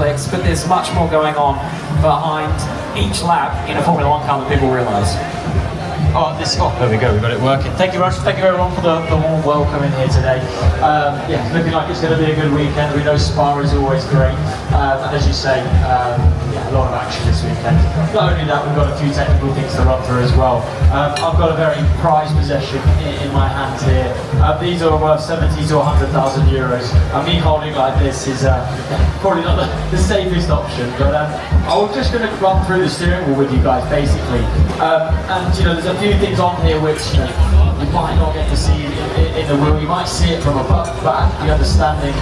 complex, but there's much more going on behind each lap in a Formula 1 car than people realise. There we go, we've got it working. Thank you very much, thank you everyone for the warm welcome in here today. Yeah, it's looking like it's going to be a good weekend. We know Spa is always great. As you say, yeah, a lot of action this weekend. Not only that, we've got a few technical things to run through as well. I've got a very prized possession in my hands here. These are worth 70 to 100,000 euros. Me holding like this is probably not the safest option, but I'm just going to run through the steering wheel with you guys, basically. And you know, there's a few things on here which you might not get to see in the wheel. You might see it from above, but actually understanding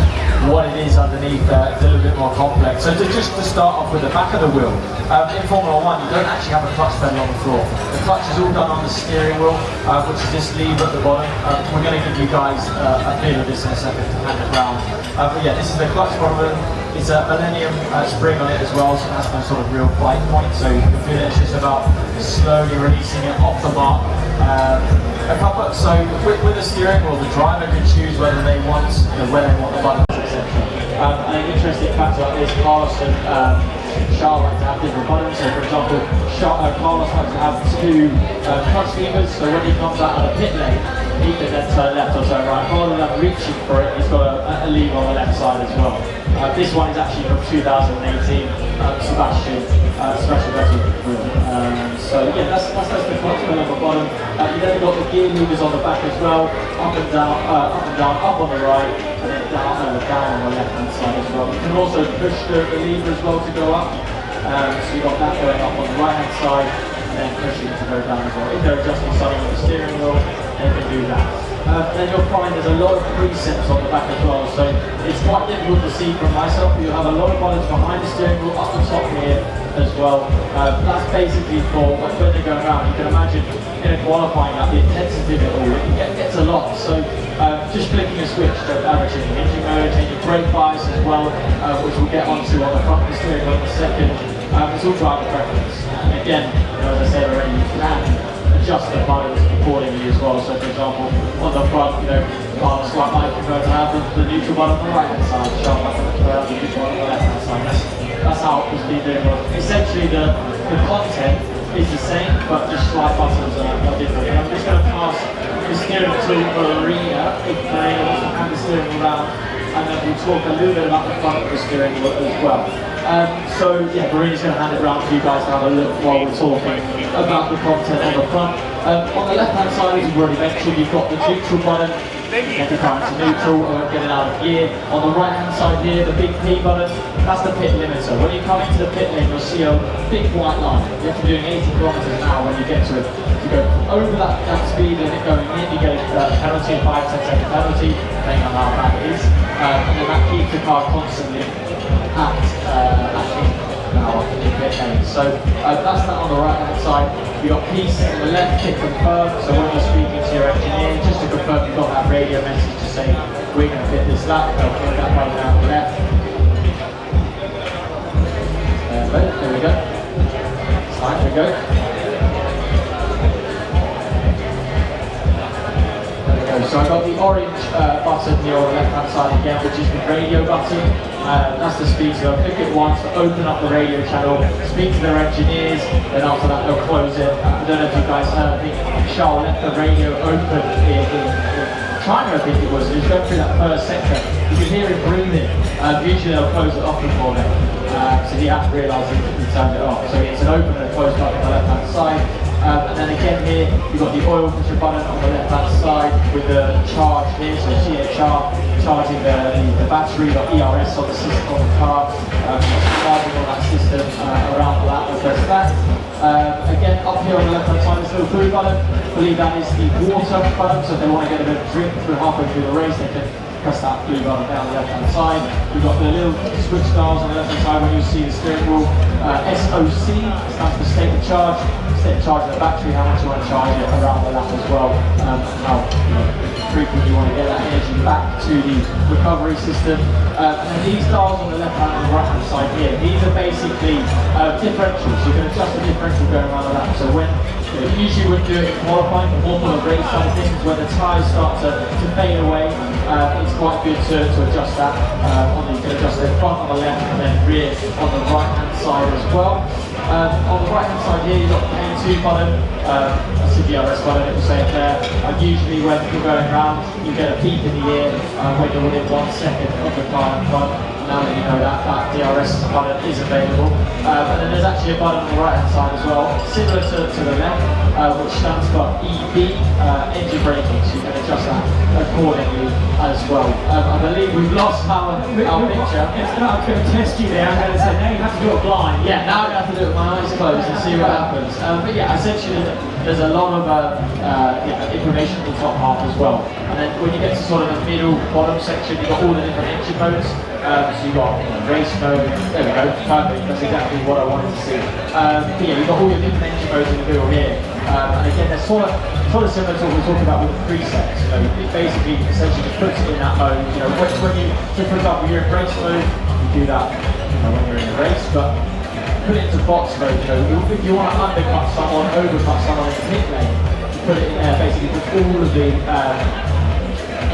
what it is underneath is a little bit more complex. So just to start off with the back of the wheel, in Formula 1 you don't actually have a clutch pedal on the floor. The clutch is all done on the steering wheel, which is this lever at the bottom. We're going to give you guys a feel of this in a second to hand it round. But yeah, this is the clutch bottom. It's a Millennium spring on it as well, so it has no sort of real bite point, so you can feel it's just about slowly releasing it off the mark. So with the steering wheel, the driver can choose whether they want, where they want the buttons, etc. And an interesting fact about this, Carlos and Charles like to have different buttons. So for example, Carlos likes to have two clutch levers, so when he comes out of the pit lane, he can then turn left or turn right. Rather than reaching for it, he's got a lever on the left side as well. This one is actually from 2018, Sebastian Vettel wheel. So yeah, that's the clutch pedal on the bottom. You've then got the gear levers on the back as well, up and down, up on the right, and then down on the left hand side as well. You can also push the lever as well to go up. So you've got that going up on the right hand side, and then pushing it to go down as well. If they're adjusting something with the steering wheel, they can do that. Then you'll find there's a lot of presets on the back as well, so it's quite difficult to see from myself. You'll have a lot of buttons behind the steering wheel, up the top here as well. That's basically for when they're going around. You can imagine in a qualifying lap, the intensity of it all, it gets a lot. So just flicking a switch to changing the engine mode, changing brake bias as well, which we'll get onto on the front of the steering wheel in a second. It's all driver preference. And again, as I said already, you can adjust the buttons accordingly as well. So for example, on the front, Carlos might prefer to have the neutral button on the right hand side, Charles might prefer to have the neutral button on the left hand side. That's how it's been doing. Essentially the content is the same, but just slight buttons are different. And I'm just going to pass the steering to Marina, if Marina wants to hand the steering wheel around, and then we'll talk a little bit about the front of the steering wheel as well. So yeah, Marina's going to hand it around for you guys to have a look while we're talking about the content on the front. On the left hand side, as we've already mentioned, you've got the neutral button, get the current to neutral, get it out of gear. On the right hand side here, the big P button, that's the pit limiter. When you come into the pit lane, you'll see a big white line. You have to be doing 80 kilometers an hour when you get to it. If you go over that speed limit going in, you get a penalty, a 5-10 second penalty, depending on how bad it is. And then that keeps the car constantly at now in pit lane. So that's that on the right hand side. You've got peace on the left, hit confirm. So when you're speaking to your engineer, just to confirm you've got that radio message to say we're going to fit this lap, they'll hit that button down the left. There we go. There we go. So I've got the orange button here on the left hand side again, which is the radio button. That's the speed, so they'll click it once to open up the radio channel, speak to their engineers, then after that they'll close it. I don't know if you guys heard, I think Charles left the radio open in China, I think it was. He was going through that first sector. You can hear him breathing. Usually they'll close it off before then. So he has realised he turned it off. So it's an open and a close button on the left hand side. And then again here, you've got the oil filter button on the left hand side with the charge here, so you see it charging the battery, or ERS on the system on the car, charging all that system around the lap, there's that. Again, up here on the left hand side, this little blue button, I believe that is the water button, so if they want to get a bit of drink through halfway through the race, they can press that blue button down the left hand side. We've got the little switch dials on the left hand side when you see the steering wheel. SOC stands for state of charge. State of charge of the battery, how much you want to charge it around the lap as well, how frequent you want to get that energy back to the recovery system. And then these dials on the left hand and the right hand side here, these are basically differentials. You can adjust the differential going around the lap. So when you usually would do it in qualifying, but more for the race side of things, where the tyres start to fade away, it's quite good to adjust that. You can adjust the front on the left and then rear on the right hand side as well. On the right hand side here you've got the N2 button, that's the DRS button, it will say it there. And usually when you're going around you get a beep in the ear when you're within 1 second of the car in front. Now that you know that DRS button is available. And then there's actually a button on the right hand side as well, similar to the left, which stands for EB, engine braking, so you can adjust that accordingly as well. I believe we've lost our picture. I'm going to test you there. I'm going to say now you have to do it blind. Yeah, now I have to do it with my eyes closed and see what happens. But yeah, essentially there's a lot of information in the top half as well. And then when you get to sort of the middle bottom section, you've got all the different engine modes. So you've got race mode, there we go, perfect, that's exactly what I wanted to see. But yeah, you've got all your different engine modes in the middle here. And again, they're sort of similar to what we were talking about with the presets. You know, it basically essentially just puts it in that mode. You know, when you, so for example, you're in race mode, you do that when you're in a race, but put it into box mode. You know, if you want to undercut someone, overcut someone in the pit lane, you put it in there basically with all of the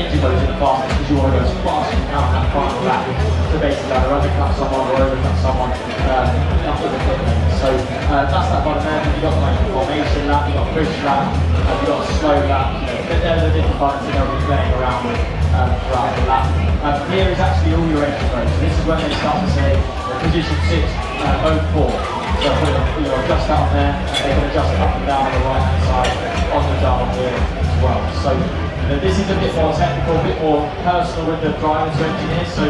engine modes in the fastest because you want to go as fast as you can that final lap to basically either undercut someone or overcut someone up in the pit lane. So that's that button there. You've got like formation lap, you've got push lap, you've got slow lap. You know, they're the different buttons that they'll be playing around with throughout the lap. Here is actually all your engine modes. So this is when they start to say position 6, mode 4. So you'll adjust that on there, and they can adjust it up and down on the right hand side on the dial here as well. So this is a bit more technical, a bit more personal with the drivers or engineers, so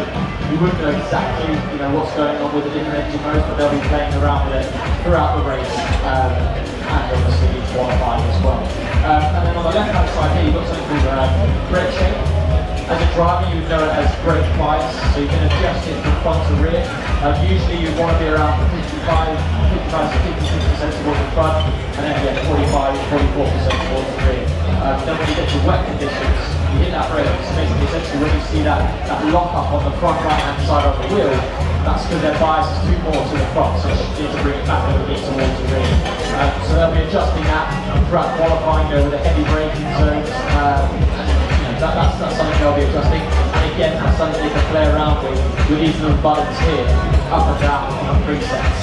we wouldn't know exactly what's going on with the different engine modes, but they'll be playing around with it throughout the race and obviously qualifying as well. And then on the left hand side here you've got something called brake shape. As a driver you would know it as brake bias, so you can adjust it from front to rear. Usually you want to be around 55 to 56% towards the front, and then 45 to 44% towards the rear. Then when you get to wet conditions, you hit that brake. So basically, essentially, when you see that lock up on the front right-hand side of the wheel, that's because their bias is too more to the front, so you need to bring it back a little bit towards the rear. So they'll be adjusting that throughout qualifying with the heavy braking zones. That's something they'll be adjusting. And again, that's something they can play around with these little buttons here, up and down on the presets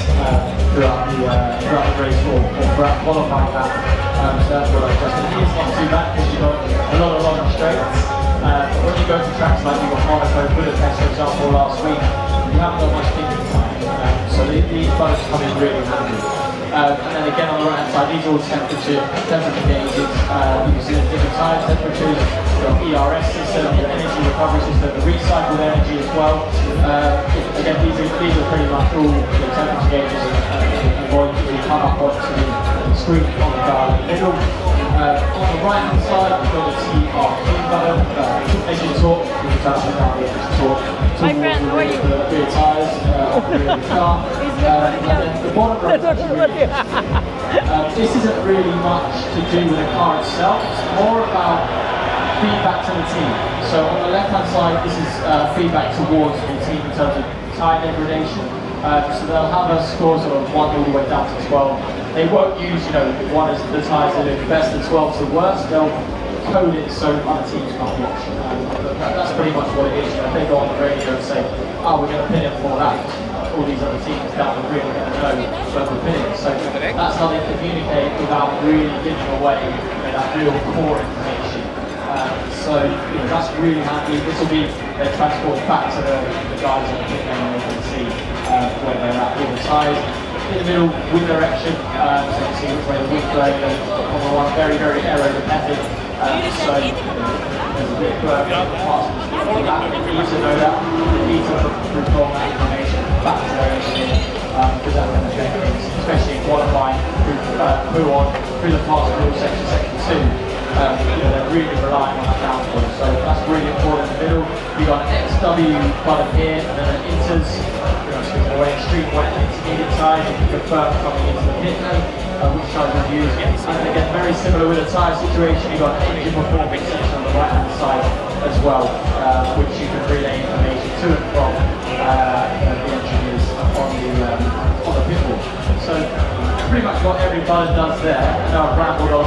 throughout the race or throughout qualifying that. So that's what I'm adjusting. It's not too bad because you've got a lot of long straights. But when you go to tracks like you've got Monaco, Budapest, for example, last week, you haven't got much thinking time. So these buttons come in really handy. And then again on the right hand side, these are all temperature gauges. You can see the different tire temperatures, your ERS system, your energy recovery system, the recycled energy as well. Again, these are pretty much all the temperature gauges and volumes that you come up onto the screen on the dial in the middle. On the right hand side, you've got the TRQ button, engine torque, you can touch down the engine torque. Hi friend, how are you? The rear tyres of the rear of the car. And then the bottom row is actually really this isn't really much to do with the car itself, it's more about feedback to the team. So on the left hand side, this is feedback towards the team in terms of tyre degradation. So they'll have a score sort of 1 all the way down to 12. They won't use, 1 as the tyres that are the best and 12 is the worst. They'll code it so other teams can't watch. That's pretty much what it is. If they go on the radio and say, oh, we're going to pin it for that, all these other teams down the really going to know where we're pinning. So that's how they communicate without really giving away that real core information. So that's really handy. This will be transported back to the guys on the pit lane and they can see where they're at with the tyres. In the middle, wind direction, so you can see which way the wind's blowing on the one, very, very aerodynamic. So there's a bit of parts of the speed for that. You need to know that. You need to recall that information back to their engineer because that can affect things, especially in qualifying through the parts of section 2. They're really relying on that downforce, so that's really important in the middle. You've got an XW button here, and then an inters, away extreme wet intermediate tyres, you can confirm coming into the pit lane, which tyres you'll use. And again, very similar with the tyre situation, you've got an engine performance section on the right hand side as well, which you can relay information to and from the engineers on the pit wall. So pretty much what every button does there, and I've rambled on.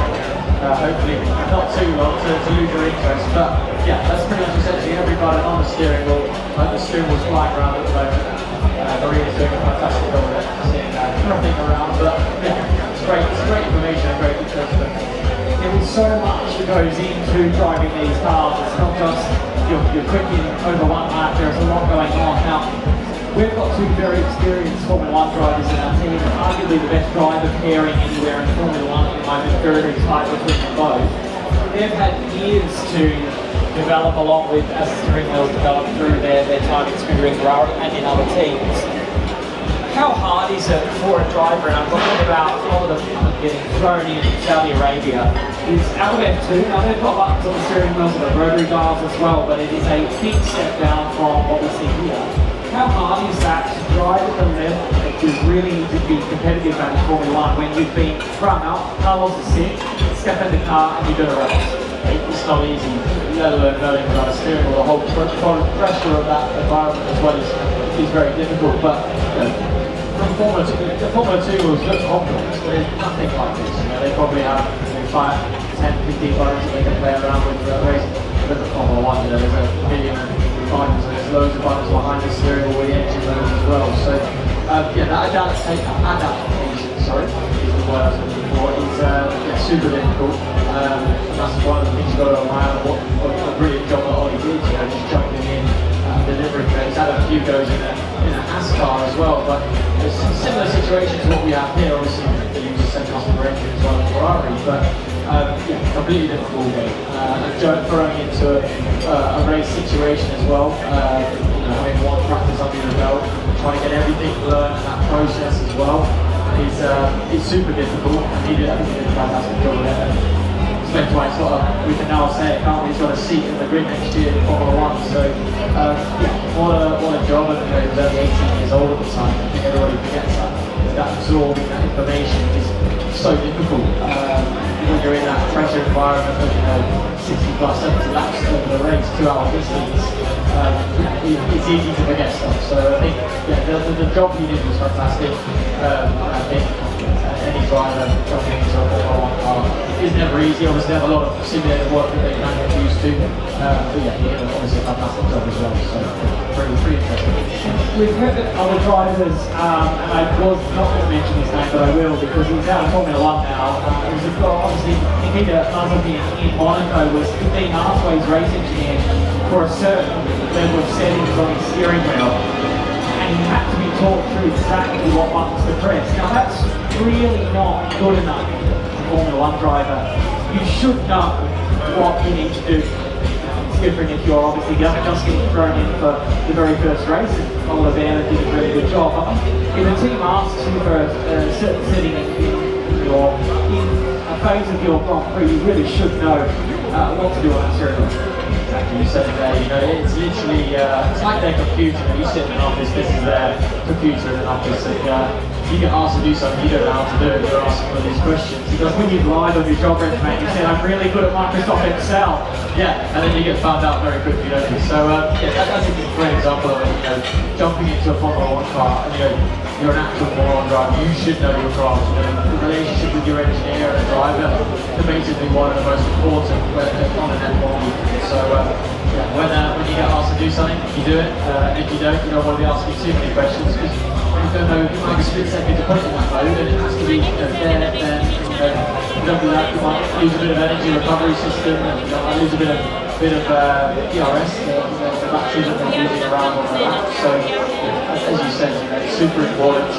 hopefully not too long to lose your interest. But yeah, that's pretty much essentially everybody on the steering wheel. The steering wheel's flying around at the moment. Maria's doing a fantastic job of it, seeing nothing around. But yeah, it's great information and great interest. There is so much that goes into driving these cars. It's not just you're clicking over one lap, there's a lot going on. Now, we've got two very experienced Formula 1 drivers in our team, arguably the best driver pairing anywhere in Formula 1 at the moment, very tight between them both. They've had years to develop along with as steering wheels develop through their time in Scuderia Ferrari and in other teams. How hard is it for a driver, and I'm talking about a lot of the people getting thrown in Saudi Arabia, is out of F2, now they've got buttons on the steering wheels and the rotary dials as well, but it is a big step down from what we see here. How hard is that to drive at the level that you really need to be competitive at in Formula 1 when you've been run up, Carlos is sick, step in the car and you do the race? It's not easy, let alone knowing about a steering wheel. The whole pressure of that environment as well is very difficult. But from Formula 2 wheels look complex, but it's nothing like this. They probably have 5, 10, 15 buttons that they can play around with racing. Look at Formula 1, there's a million buttons, there's loads of buttons behind the steering wheel with the engine motors as well. So yeah, that adaptation, is the word I was looking for, is super difficult. That's one of the things you've got to admire what a brilliant job that Ollie did, just jumping in, delivering things. He's had a few goes in a Haas car as well, but there's a similar situation to what we have here. Obviously, they use the same customer engine as well as Ferrari, but yeah, completely different ball game. And throwing into a race situation as well, having one practice under your belt, trying to get everything learned in that process as well, is super difficult. And he did a fantastic job of it. Spent twice, we can now say it, can't we? He's got a seat in the grid next year in Formula 1. So yeah, what a job. And he was only 18 years old at the time. I think everybody forgets that. That absorbing that information is so difficult. When you're in that pressure environment of 60 plus 70 laps over the race, 2-hour distance, it's easy to forget stuff. So I think the job he did was fantastic. I think any driver jumping into a Formula 1 car is never easy. Obviously, they have a lot of simulated work that they can get used to. But yeah, he did obviously a fantastic job as well. So pretty interesting. We've heard that other drivers, and I was not going to mention his name, but I will because he's out of Formula 1 now. Obviously, Nikita Mazepin in Monaco was 15 halfways race engineer for a certain level of settings on his steering wheel, and he had to be taught through exactly what buttons to press. Now that's really not good enough for a Formula 1 driver. You should know what you need to do. It's different if you're obviously just getting thrown in for the very first race. Oliver did a really good job. But if a team asks you for a certain setting in a phase of your Grand Prix, you really should know what to do on that steering wheel. Exactly, you said it there, it's literally, it's like their computer. You sit in an office, this is their computer in an office, and you get asked to do something you don't know how to do it, you're asking for these questions. Because when you've lied on your job resume, you said, I'm really good at Microsoft Excel. Yeah, and then you get found out very quickly, don't you? So yeah, that's a great example of it, jumping into a Formula 1 car, and you're an actual moron driver, you should know your craft. The relationship with your engineer and driver is basically one of the most important on an F1 weekend. So yeah, when you get asked to do something, you do it. If you don't want to be asking too many questions because you don't know, it might be a split second to put it in that mode, and it has to be there. You don't do that, you might lose a bit of energy recovery system, and you might lose a bit of PRS, the batteries that they're using around on the lap. So as you said, it's super important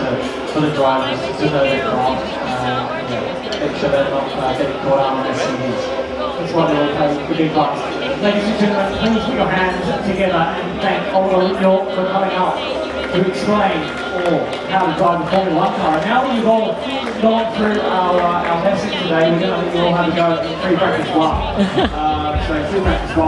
for the drivers to know their craft, make sure they're not getting caught out on their CVs. That's why they all play the big bucks. Ladies and gentlemen, please put your hands together and thank Oliver York for coming up to explain how to drive a Formula 1 car. And now that you've all gone through our lesson today, we're going to let you all have a go at free practice 1. So free practice 1.